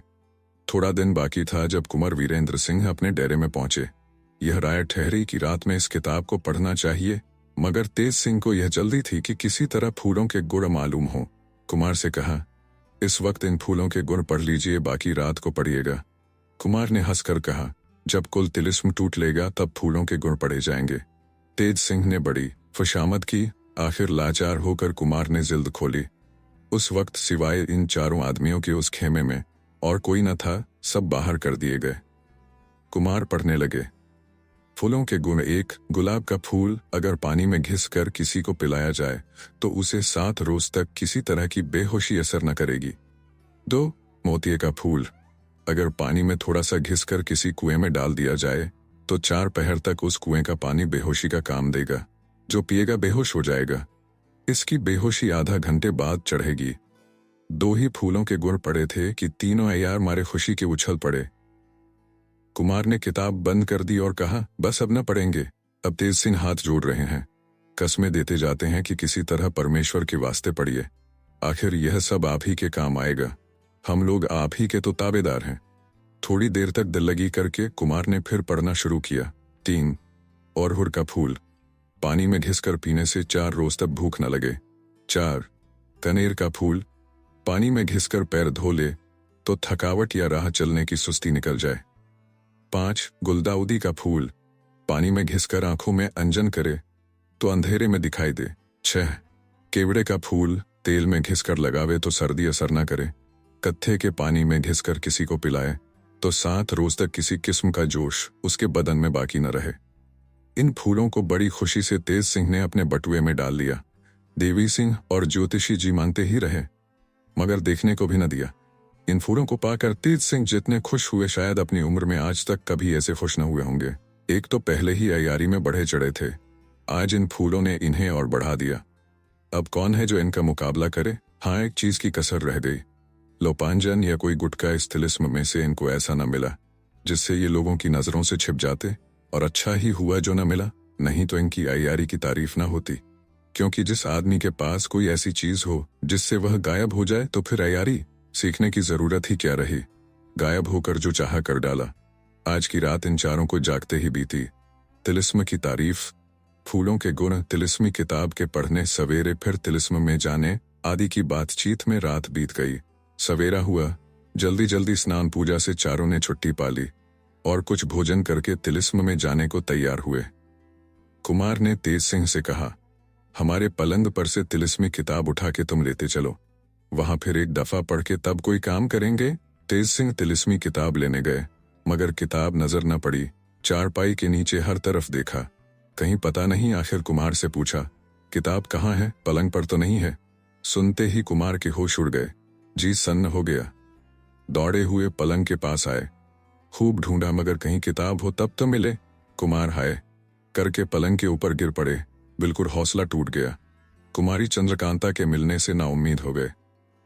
थोड़ा दिन बाकी था जब कुंवर वीरेंद्र सिंह अपने डेरे में पहुंचे। यह राय ठहरी कि रात में इस किताब को पढ़ना चाहिए, मगर तेज सिंह को यह जल्दी थी कि किसी तरह फूलों के गुण मालूम हो। कुमार से कहा, इस वक्त इन फूलों के गुण पढ़ लीजिए, बाकी रात को पढ़िएगा। कुमार ने हंसकर कहा, जब कुल तिलिस्म टूट लेगा तब फूलों के गुण पढ़े जाएंगे। तेज सिंह ने बड़ी खुशामद की। आखिर लाचार होकर कुमार ने जिल्द खोली। उस वक्त सिवाय इन चारों आदमियों के उस खेमे में और कोई न था। सब बाहर कर दिए गए। कुमार पढ़ने लगे। फूलों के गुण। 1, गुलाब का फूल अगर पानी में घिस कर किसी को पिलाया जाए तो उसे 7 रोज तक किसी तरह की बेहोशी असर न करेगी। 2, मोतिये का फूल अगर पानी में थोड़ा सा घिस कर किसी कुएं में डाल दिया जाए तो 4 पहर तक उस कुएं का पानी बेहोशी का काम देगा। जो पिएगा बेहोश हो जाएगा। इसकी बेहोशी आधा घंटे बाद चढ़ेगी। 2 ही फूलों के गुण पड़े थे कि तीनों अय्यार मारे खुशी के उछल पड़े। कुमार ने किताब बंद कर दी और कहा, बस अब न पढ़ेंगे। अब तेज सिंह हाथ जोड़ रहे हैं, कस्में देते जाते हैं कि किसी तरह परमेश्वर के वास्ते पढ़िए। आखिर यह सब आप ही के काम आएगा। हम लोग आप ही के तो ताबेदार हैं। थोड़ी देर तक दिल लगी करके कुमार ने फिर पढ़ना शुरू किया। 3, अरहुल का फूल पानी में घिसकर पीने से 4 रोज तक भूख न लगे। 4, कनेर का फूल पानी में घिसकर पैर धो ले तो थकावट या राह चलने की सुस्ती निकल जाए। 5, गुलदाउदी का फूल पानी में घिसकर आंखों में अंजन करे तो अंधेरे में दिखाई दे। 6, केवड़े का फूल तेल में घिसकर लगावे तो सर्दी असर न करे। कत्थे के पानी में घिसकर किसी को पिलाए तो 7 रोज तक किसी किस्म का जोश उसके बदन में बाकी न रहे। इन फूलों को बड़ी खुशी से तेज सिंह ने अपने बटुए में डाल लिया। देवी सिंह और ज्योतिषी जी मांगते ही रहे मगर देखने को भी न दिया। इन फूलों को पाकर तेज सिंह जितने खुश हुए शायद अपनी उम्र में आज तक कभी ऐसे खुश न हुए होंगे। एक तो पहले ही अय्यारी में बढ़े चढ़े थे, आज इन फूलों ने इन्हें और बढ़ा दिया। अब कौन है जो इनका मुकाबला करे। हाँ, एक चीज की कसर रह गई। लोपांजन या कोई गुटका इस तिलिस्म में से इनको ऐसा न मिला जिससे ये लोगों की नजरों से छिप जाते, और अच्छा ही हुआ जो न मिला, नहीं तो इनकी अय्यारी की तारीफ न होती। क्योंकि जिस आदमी के पास कोई ऐसी चीज हो जिससे वह गायब हो जाए तो फिर अय्यारी सीखने की जरूरत ही क्या रही। गायब होकर जो चाहा कर डाला। आज की रात इन चारों को जागते ही बीती। तिलिस्म की तारीफ, फूलों के गुण, तिलिस्मी किताब के पढ़ने, सवेरे फिर तिलिस्म में जाने आदि की बातचीत में रात बीत गई। सवेरा हुआ, जल्दी जल्दी स्नान पूजा से चारों ने छुट्टी पा ली और कुछ भोजन करके तिलिस्म में जाने को तैयार हुए। कुमार ने तेज सिंह से कहा, हमारे पलंग पर से तिलिस्मी किताब उठा के तुम लेते चलो, वहां फिर एक दफा पढ़ के तब कोई काम करेंगे। तेज सिंह तिलिस्मी किताब लेने गए मगर किताब नजर न पड़ी। चारपाई के नीचे हर तरफ देखा, कहीं पता नहीं। आखिर कुमार से पूछा, किताब कहाँ है, पलंग पर तो नहीं है। सुनते ही कुमार के होश उड़ गए, जी सन्न हो गया। दौड़े हुए पलंग के पास आए, खूब ढूंढा मगर कहीं किताब हो तब तो मिले। कुमार हाय करके पलंग के ऊपर गिर पड़े, बिल्कुल हौसला टूट गया। कुमारी चंद्रकांता के मिलने से नाउम्मीद हो गए।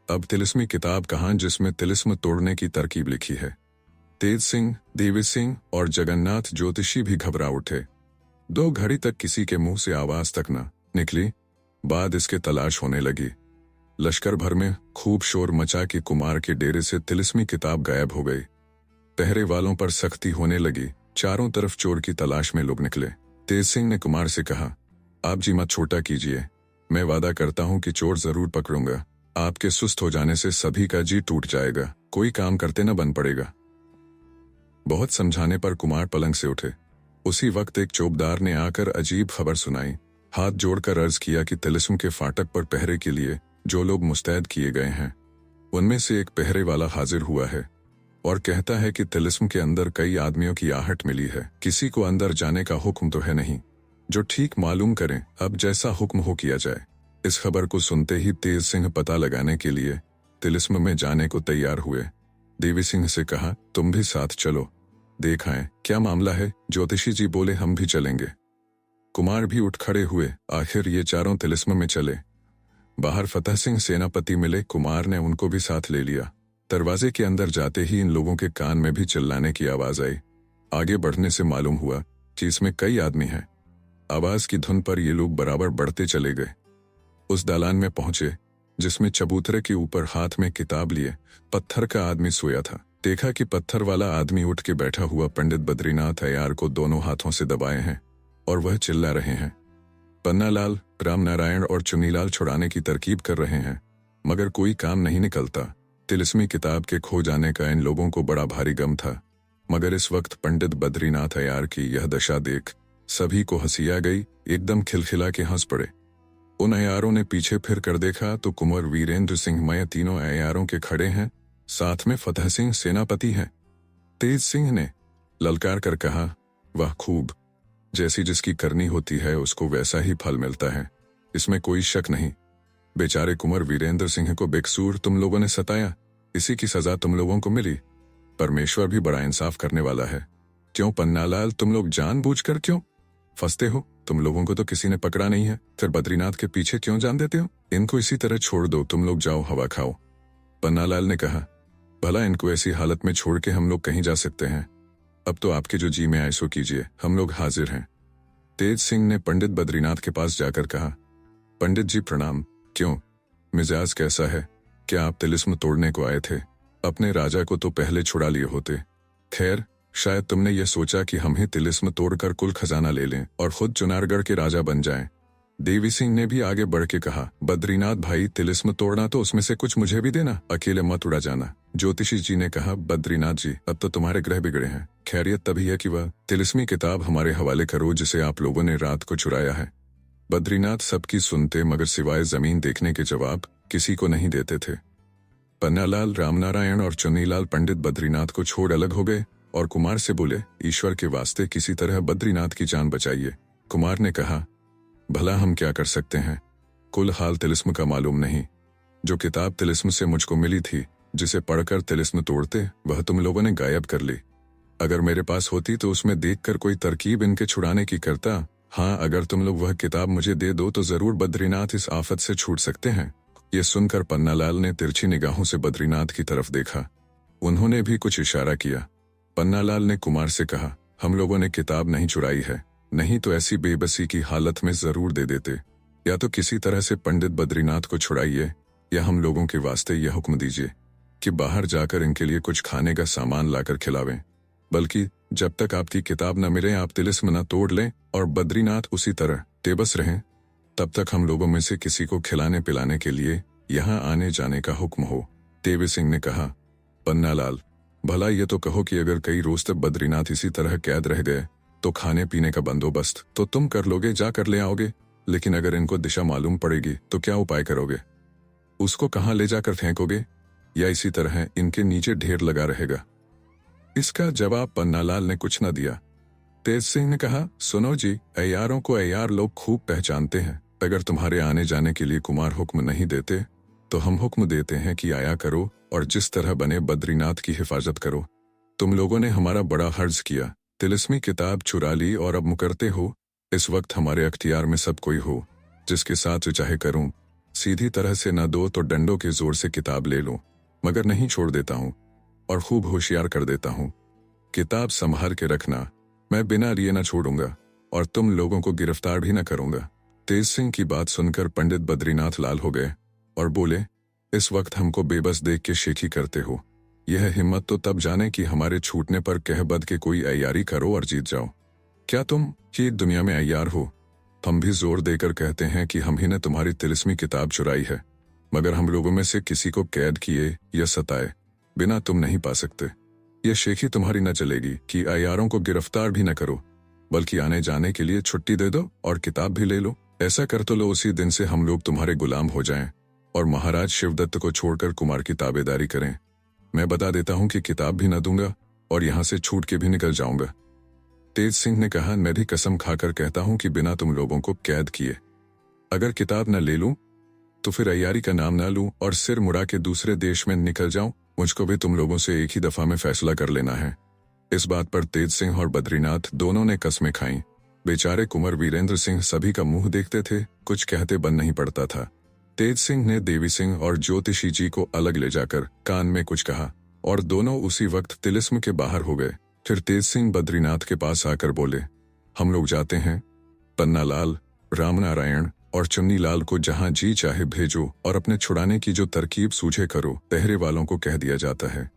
अब तिलिस्मी किताब कहाँ जिसमें तिलिस्म तोड़ने की तरकीब लिखी है। तेज सिंह, देवी सिंह और जगन्नाथ ज्योतिषी भी घबरा उठे। 2 घड़ी तक किसी के मुंह से आवाज तक न निकली। बाद इसके तलाश होने लगी। लश्कर भर में खूब शोर मचा कि कुमार के डेरे से तिलिस्मी किताब गायब हो गई। पहरे वालों पर सख्ती होने लगी। चारों तरफ चोर की तलाश में लोग निकले। तेज सिंह ने कुमार से कहा, आप जी मत छोटा कीजिए, मैं वादा करता हूं कि चोर जरूर पकड़ूंगा। आपके सुस्त हो जाने से सभी का जी टूट जाएगा, कोई काम करते न बन पड़ेगा। बहुत समझाने पर कुमार पलंग से उठे। उसी वक्त एक चौबदार ने आकर अजीब खबर सुनाई। हाथ जोड़कर अर्ज किया कि तिलिस्म के फाटक पर पहरे के लिए जो लोग मुस्तैद किए गए हैं उनमें से एक पहरे वाला हाजिर हुआ है और कहता है कि तिलिस्म के अंदर कई आदमियों की आहट मिली है। किसी को अंदर जाने का हुक्म तो है नहीं, जो ठीक मालूम करें, अब जैसा हुक्म हो किया जाए। इस खबर को सुनते ही तेज सिंह पता लगाने के लिए तिलिस्म में जाने को तैयार हुए। देवी सिंह से कहा, तुम भी साथ चलो, देख आए क्या मामला है। ज्योतिषी जी बोले, हम भी चलेंगे। कुमार भी उठ खड़े हुए। आखिर ये चारों तिलिस्म में चले। बाहर फतेह सिंह सेनापति मिले, कुमार ने उनको भी साथ ले लिया। दरवाजे के अंदर जाते ही इन लोगों के कान में भी चिल्लाने की आवाज आई। आगे बढ़ने से मालूम हुआ कि इसमें कई आदमी हैं। आवाज की धुन पर ये लोग बराबर बढ़ते चले गए। उस दालान में पहुंचे जिसमें चबूतरे के ऊपर हाथ में किताब लिए पत्थर का आदमी सोया था। देखा कि पत्थर वाला आदमी उठ के बैठा हुआ पंडित बद्रीनाथ अय्यार को दोनों हाथों से दबाए हैं और वह चिल्ला रहे हैं। पन्नालाल, रामनारायण और चुनीलाल छुड़ाने की तरकीब कर रहे हैं मगर कोई काम नहीं निकलता। तिलिस्मी किताब के खो जाने का इन लोगों को बड़ा भारी गम था मगर इस वक्त पंडित बद्रीनाथ अय्यार की यह दशा देख सभी को हंसी आ गई। एकदम खिलखिला के हंस पड़े। उन अय्यारों ने पीछे फिर कर देखा तो कुंवर वीरेंद्र सिंह मय तीनों अय्यारों के खड़े हैं, साथ में फतेह सिंह सेनापति हैं। तेज सिंह ने ललकार कर कहा, वाह खूब, जैसी जिसकी करनी होती है उसको वैसा ही फल मिलता है, इसमें कोई शक नहीं। बेचारे कुंवर वीरेंद्र सिंह को बेकसूर तुम लोगों ने सताया, इसी की सजा तुम लोगों को मिली। परमेश्वर भी बड़ा इंसाफ करने वाला है। क्यों पन्नालाल, तुम लोग जानबूझकर क्यों फंसते हो? तुम लोगों को तो किसी ने पकड़ा नहीं है, फिर बद्रीनाथ के पीछे क्यों जान देते हो? इनको इसी तरह छोड़ दो, तुम लोग जाओ हवा खाओ। पन्नालाल ने कहा, भला इनको ऐसी हालत में छोड़ के हम लोग कहीं जा सकते हैं? अब तो आपके जो जी में आए सो कीजिए, हम लोग हाजिर हैं। तेज सिंह ने पंडित बद्रीनाथ के पास जाकर कहा, पंडित जी प्रणाम। क्यों, मिजाज कैसा है? क्या आप तिलिस्म तोड़ने को आए थे? अपने राजा को तो पहले छुड़ा लिए होते। खैर, शायद तुमने ये सोचा कि हम ही तिलिस्म तोड़कर कुल खजाना ले लें और खुद चुनारगढ़ के राजा बन जाएं। देवी सिंह ने भी आगे बढ़ के कहा, बद्रीनाथ भाई, तिलिस्म तोड़ना तो उसमें से कुछ मुझे भी देना, अकेले मत उड़ा जाना। ज्योतिषी जी ने कहा, बद्रीनाथ जी, अब तो तुम्हारे ग्रह बिगड़े हैं। खैरियत तभी है कि वह तिलिस्मी किताब हमारे हवाले करो जिसे आप लोगों ने रात को चुराया है। बद्रीनाथ सबकी सुनते मगर सिवाय जमीन देखने के जवाब किसी को नहीं देते थे। पन्नालाल, रामनारायण और चुन्नीलाल पंडित बद्रीनाथ को छोड़ अलग हो गए और कुमार से बोले, ईश्वर के वास्ते किसी तरह बद्रीनाथ की जान बचाइए। कुमार ने कहा, भला हम क्या कर सकते हैं, कुल हाल तिलिस्म का मालूम नहीं। जो किताब तिलिस्म से मुझको मिली थी, जिसे पढ़कर तिलिस्म तोड़ते, वह तुम लोगों ने गायब कर ली। अगर मेरे पास होती तो उसमें देखकर कोई तरकीब इनके छुड़ाने की करता। हाँ, अगर तुम लोग वह किताब मुझे दे दो तो जरूर बद्रीनाथ इस आफत से छूट सकते हैं। ये सुनकर पन्नालाल ने तिरछी निगाहों से बद्रीनाथ की तरफ देखा। उन्होंने भी कुछ इशारा किया। पन्नालाल ने कुमार से कहा, हम लोगों ने किताब नहीं चुराई है, नहीं तो ऐसी बेबसी की हालत में जरूर दे देते। या तो किसी तरह से पंडित बद्रीनाथ को छुड़ाइए, या हम लोगों के वास्ते यह हुक्म दीजिए कि बाहर जाकर इनके लिए कुछ खाने का सामान लाकर खिलावें। बल्कि जब तक आपकी किताब न मिले आप तिलिस्म न तोड़ लें और बद्रीनाथ उसी तरह बेबस रहें, तब तक हम लोगों में से किसी को खिलाने पिलाने के लिए यहाँ आने जाने का हुक्म हो। देवी सिंह ने कहा, पन्नालाल, भला ये तो कहो कि अगर कई रोज तक बद्रीनाथ इसी तरह कैद रह गए तो खाने पीने का बंदोबस्त तो तुम कर लोगे, जा कर ले आओगे। लेकिन अगर इनको दिशा मालूम पड़ेगी तो क्या उपाय करोगे? उसको कहाँ ले जाकर फेंकोगे, या इसी तरह इनके नीचे ढेर लगा रहेगा? इसका जवाब पन्नालाल ने कुछ न दिया। तेज सिंह ने कहा, सुनो जी, अय्यारों को अय्यार लोग खूब पहचानते हैं। अगर तुम्हारे आने जाने के लिए कुमार हुक्म नहीं देते तो हम हुक्म देते हैं कि आया करो और जिस तरह बने बद्रीनाथ की हिफाजत करो। तुम लोगों ने हमारा बड़ा हर्ज किया, तिलिस्मी किताब चुरा ली और अब मुकरते हो। इस वक्त हमारे अख्तियार में सब कोई हो, जिसके साथ चाहे करूं। सीधी तरह से न दो तो डंडों के जोर से किताब ले लो, मगर नहीं छोड़ देता हूं और खूब होशियार कर देता हूं। किताब संभाल के रखना, मैं बिना लिए न छोड़ूंगा और तुम लोगों को गिरफ्तार भी न करूंगा। तेज सिंह की बात सुनकर पंडित बद्रीनाथ लाल हो गए और बोले, इस वक्त हमको बेबस देख के शेखी करते हो। यह हिम्मत तो तब जाने कि हमारे छूटने पर कह बद के कोई अय्यारी करो और जीत जाओ। क्या तुम ही दुनिया में अय्यार हो? हम भी जोर देकर कहते हैं कि हम ही ने तुम्हारी तिलिस्मी किताब चुराई है, मगर हम लोगों में से किसी को कैद किए या सताए बिना तुम नहीं पा सकते। यह शेखी तुम्हारी न चलेगी कि अय्यारों को गिरफ्तार भी न करो, बल्कि आने जाने के लिए छुट्टी दे दो और किताब भी ले लो। ऐसा कर तो लो, उसी दिन से हम लोग तुम्हारे गुलाम हो जाएं और महाराज शिवदत्त को छोड़कर कुमार की ताबेदारी करें। मैं बता देता हूं कि किताब भी न दूंगा और यहां से छूट के भी निकल जाऊंगा। तेज सिंह ने कहा, मैं भी कसम खाकर कहता हूं कि बिना तुम लोगों को कैद किए अगर किताब न ले लूं तो फिर अय्यारी का नाम न लूं और सिर मुड़ा के दूसरे देश में निकल जाऊं। मुझको भी तुम लोगों से एक ही दफा में फैसला कर लेना है। इस बात पर तेज सिंह और बद्रीनाथ दोनों ने कसमें खाईं। बेचारे कुंवर वीरेंद्र सिंह सभी का मुंह देखते थे, कुछ कहते बन नहीं पड़ता था। तेज सिंह ने देवी सिंह और ज्योतिषी जी को अलग ले जाकर कान में कुछ कहा और दोनों उसी वक्त तिलिस्म के बाहर हो गए। फिर तेज सिंह बद्रीनाथ के पास आकर बोले, हम लोग जाते हैं। पन्नालाल, रामनारायण और चुन्नीलाल को जहां जी चाहे भेजो और अपने छुड़ाने की जो तरकीब सूझे करो। पहरे वालों को कह दिया जाता है,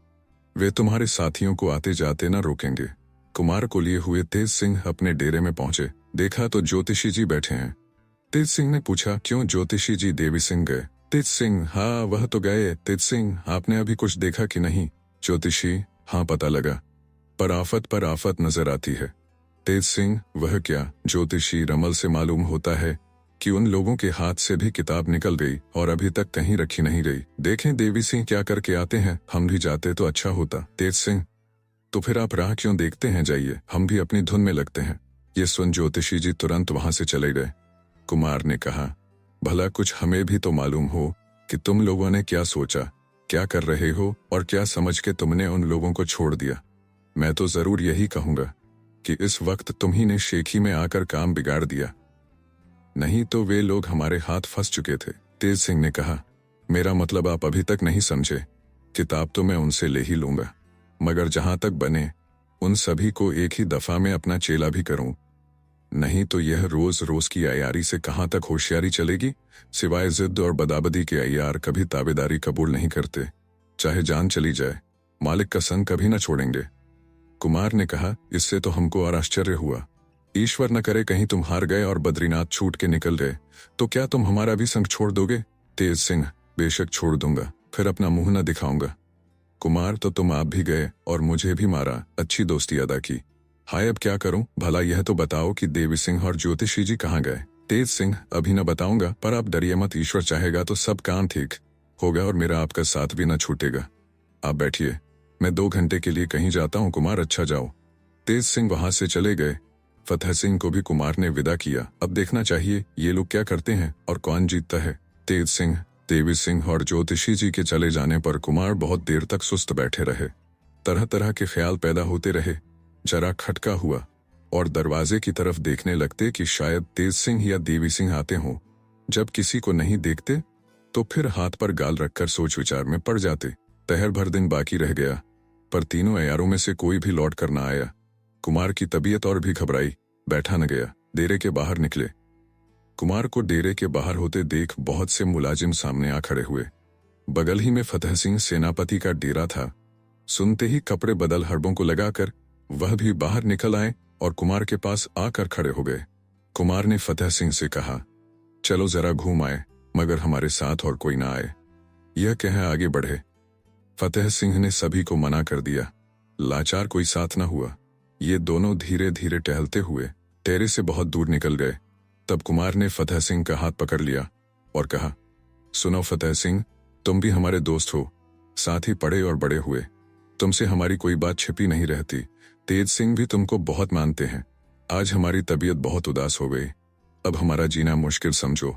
वे तुम्हारे साथियों को आते जाते न रोकेंगे। कुमार को लिए हुए तेज सिंह अपने डेरे में पहुंचे। देखा तो ज्योतिषी जी बैठे हैं। तेज सिंह ने पूछा, क्यों ज्योतिषी जी, देवी सिंह गए? तेज सिंह, हाँ वह तो गए। तेज सिंह, आपने अभी कुछ देखा कि नहीं? ज्योतिषी, हाँ पता लगा, पर आफत नजर आती है। तेज सिंह, वह क्या? ज्योतिषी, रमल से मालूम होता है कि उन लोगों के हाथ से भी किताब निकल गई और अभी तक कहीं रखी नहीं गई। देखें देवी सिंह क्या करके आते हैं, हम भी जाते तो अच्छा होता। तेज सिंह, तो फिर आप राह क्यों देखते हैं, जाइए, हम भी अपनी धुन में लगते हैं। ये सुन ज्योतिषी जी तुरंत वहां से चले गए। कुमार ने कहा, भला कुछ हमें भी तो मालूम हो कि तुम लोगों ने क्या सोचा, क्या कर रहे हो और क्या समझ के तुमने उन लोगों को छोड़ दिया। मैं तो जरूर यही कहूंगा कि इस वक्त तुम ही ने शेखी में आकर काम बिगाड़ दिया, नहीं तो वे लोग हमारे हाथ फंस चुके थे। तेज सिंह ने कहा, मेरा मतलब आप अभी तक नहीं समझे। किताब तो मैं उनसे ले ही लूंगा, मगर जहां तक बने उन सभी को एक ही दफा में अपना चेला भी करूं, नहीं तो यह रोज रोज की अय्यारी से कहां तक होशियारी चलेगी। सिवाय जिद और बदाबदी के अय्यार कभी ताबेदारी कबूल नहीं करते, चाहे जान चली जाए, मालिक का संग कभी न छोड़ेंगे। कुमार ने कहा, इससे तो हमको और आश्चर्य हुआ। ईश्वर न करे कहीं तुम हार गए और बद्रीनाथ छूट के निकल गए, तो क्या तुम हमारा भी संग छोड़ दोगे। तेज सिंह, बेशक छोड़ दूंगा, फिर अपना मुंह न दिखाऊंगा। कुमार, तो तुम आप भी गए और मुझे भी मारा, अच्छी दोस्ती अदा की। हाय, अब क्या करूं। भला यह तो बताओ कि देवी सिंह और ज्योतिषी जी कहाँ गए। तेज सिंह, अभी न बताऊंगा, पर आप डरिए मत, ईश्वर चाहेगा तो सब काम ठीक होगा और मेरा आपका साथ भी न छूटेगा। आप बैठिए, मैं 2 घंटे के लिए कहीं जाता हूँ। कुमार, अच्छा जाओ। तेज सिंह वहां से चले गए। फतेह सिंह को भी कुमार ने विदा किया। अब देखना चाहिए ये लोग क्या करते हैं और कौन जीतता है। तेज सिंह, देवी सिंह और ज्योतिषी जी के चले जाने पर कुमार बहुत देर तक सुस्त बैठे रहे। तरह तरह के ख्याल पैदा होते रहे। जरा खटका हुआ और दरवाजे की तरफ देखने लगते कि शायद तेज सिंह या देवी सिंह आते हों। जब किसी को नहीं देखते तो फिर हाथ पर गाल रखकर सोच विचार में पड़ जाते। तहर भर दिन बाकी रह गया, पर तीनों अयारों में से कोई भी लौट कर न आया। कुमार की तबीयत और भी घबराई, बैठा न गया। डेरे के बाहर निकले। कुमार को डेरे के बाहर होते देख बहुत से मुलाजिम सामने आ खड़े हुए। बगल ही में फतेह सिंह सेनापति का डेरा था। सुनते ही कपड़े बदल हड़बों को लगाकर वह भी बाहर निकल आए और कुमार के पास आकर खड़े हो गए। कुमार ने फतेह सिंह से कहा, चलो जरा घूम आए, मगर हमारे साथ और कोई ना आए। यह कह आगे बढ़े। फतेह सिंह ने सभी को मना कर दिया। लाचार कोई साथ न हुआ। ये दोनों धीरे धीरे टहलते हुए डेरे से बहुत दूर निकल गए। तब कुमार ने फतेह सिंह का हाथ पकड़ लिया और कहा, सुनो फतेह सिंह, तुम भी हमारे दोस्त हो, साथ ही पढ़े और बड़े हुए, तुमसे हमारी कोई बात छिपी नहीं रहती। तेज सिंह भी तुमको बहुत मानते हैं। आज हमारी तबीयत बहुत उदास हो गई, अब हमारा जीना मुश्किल समझो,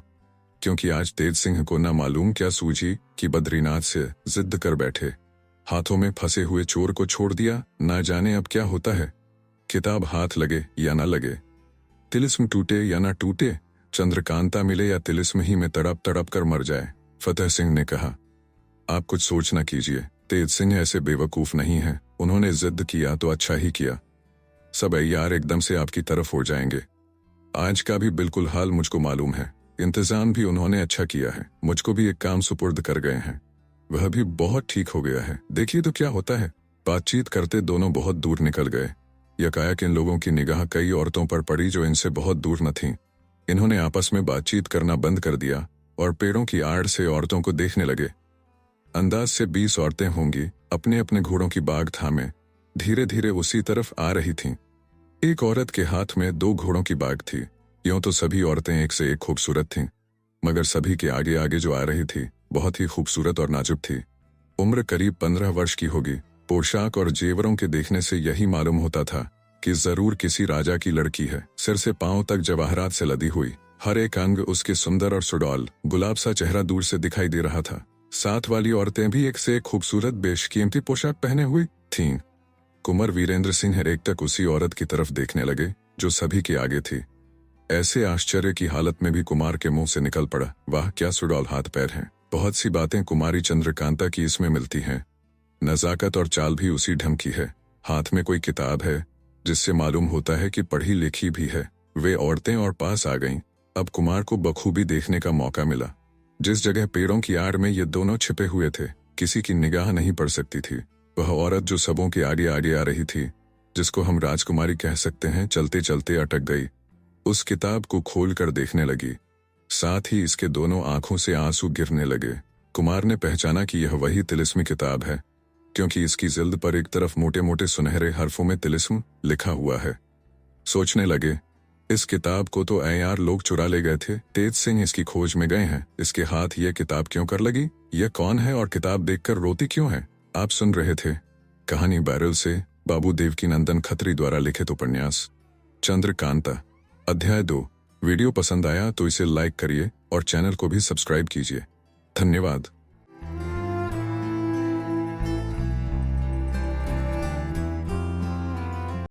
क्योंकि आज तेज सिंह को ना मालूम क्या सूझी कि बद्रीनाथ से जिद कर बैठे, हाथों में फंसे हुए चोर को छोड़ दिया। ना जाने अब क्या होता है, किताब हाथ लगे या ना लगे, तिलिस्म टूटे या ना टूटे, चंद्रकांता मिले या तिलिस्म ही में तड़प तड़प कर मर जाए। फतेह सिंह ने कहा, आप कुछ सोच न कीजिए, तेज सिंह ऐसे बेवकूफ नहीं है, उन्होंने जिद किया तो अच्छा ही किया। सब अय्यार एकदम से आपकी तरफ हो जाएंगे। आज का भी बिल्कुल हाल मुझको मालूम है, इंतजाम भी उन्होंने अच्छा किया है। मुझको भी एक काम सुपुर्द कर गए हैं, वह भी बहुत ठीक हो गया है। देखिए तो क्या होता है। बातचीत करते दोनों बहुत दूर निकल गए। यकायक इन लोगों की निगाह कई औरतों पर पड़ी जो इनसे बहुत दूर न थीं। इन्होंने आपस में बातचीत करना बंद कर दिया और पेड़ों की आड़ से औरतों को देखने लगे। अंदाज से 20 औरतें होंगी, अपने अपने घोड़ों की बाग थामे धीरे धीरे उसी तरफ आ रही थीं। एक औरत के हाथ में 2 घोड़ों की बाग थी। यूं तो सभी औरतें एक से एक खूबसूरत थीं, मगर सभी के आगे आगे जो आ रही थी बहुत ही खूबसूरत और नाजुक थी। उम्र करीब 15 वर्ष की होगी। पोशाक और जेवरों के देखने से यही मालूम होता था कि जरूर किसी राजा की लड़की है। सिर से पांव तक जवाहरात से लदी हुई, हर एक अंग उसके सुंदर और सुडौल गुलाब सा चेहरा दूर से दिखाई दे रहा था। साथ वाली औरतें भी एक से एक खूबसूरत बेशकीमती पोशाक पहने हुई थीं। कुंवर वीरेंद्र सिंह एकटक उसी औरत की तरफ देखने लगे जो सभी के आगे थी। ऐसे आश्चर्य की हालत में भी कुमार के मुंह से निकल पड़ा, वाह क्या सुडौल हाथ पैर हैं। बहुत सी बातें कुमारी चंद्रकांता की इसमें मिलती हैं। नजाकत और चाल भी उसी ढंग की है। हाथ में कोई किताब है जिससे मालूम होता है कि पढ़ी लिखी भी है। वे औरतें और पास आ गईं। अब कुमार को बखूबी देखने का मौका मिला। जिस जगह पेड़ों की आड़ में ये दोनों छिपे हुए थे, किसी की निगाह नहीं पड़ सकती थी। वह औरत जो सबों के आगे आगे आ रही थी, जिसको हम राजकुमारी कह सकते हैं, चलते चलते अटक गई। उस किताब को खोल कर देखने लगी। साथ ही इसके दोनों आंखों से आंसू गिरने लगे। कुमार ने पहचाना कि यह वही तिलिस्मी किताब है, क्योंकि इसकी जिल्द पर एक तरफ मोटे मोटे सुनहरे हरफों में तिलिस्म लिखा हुआ है। सोचने लगे, इस किताब को तो अय्यार लोग चुरा ले गए थे। तेज सिंह इसकी खोज में गए हैं। इसके हाथ ये किताब क्यों कर लगी? यह कौन है और किताब देखकर रोती क्यों है? आप सुन रहे थे कहानी बैरल से बाबू देवकीनंदन खत्री द्वारा लिखित उपन्यास चंद्रकांता अध्याय 2। वीडियो पसंद आया तो इसे लाइक करिए और चैनल को भी सब्सक्राइब कीजिए। धन्यवाद।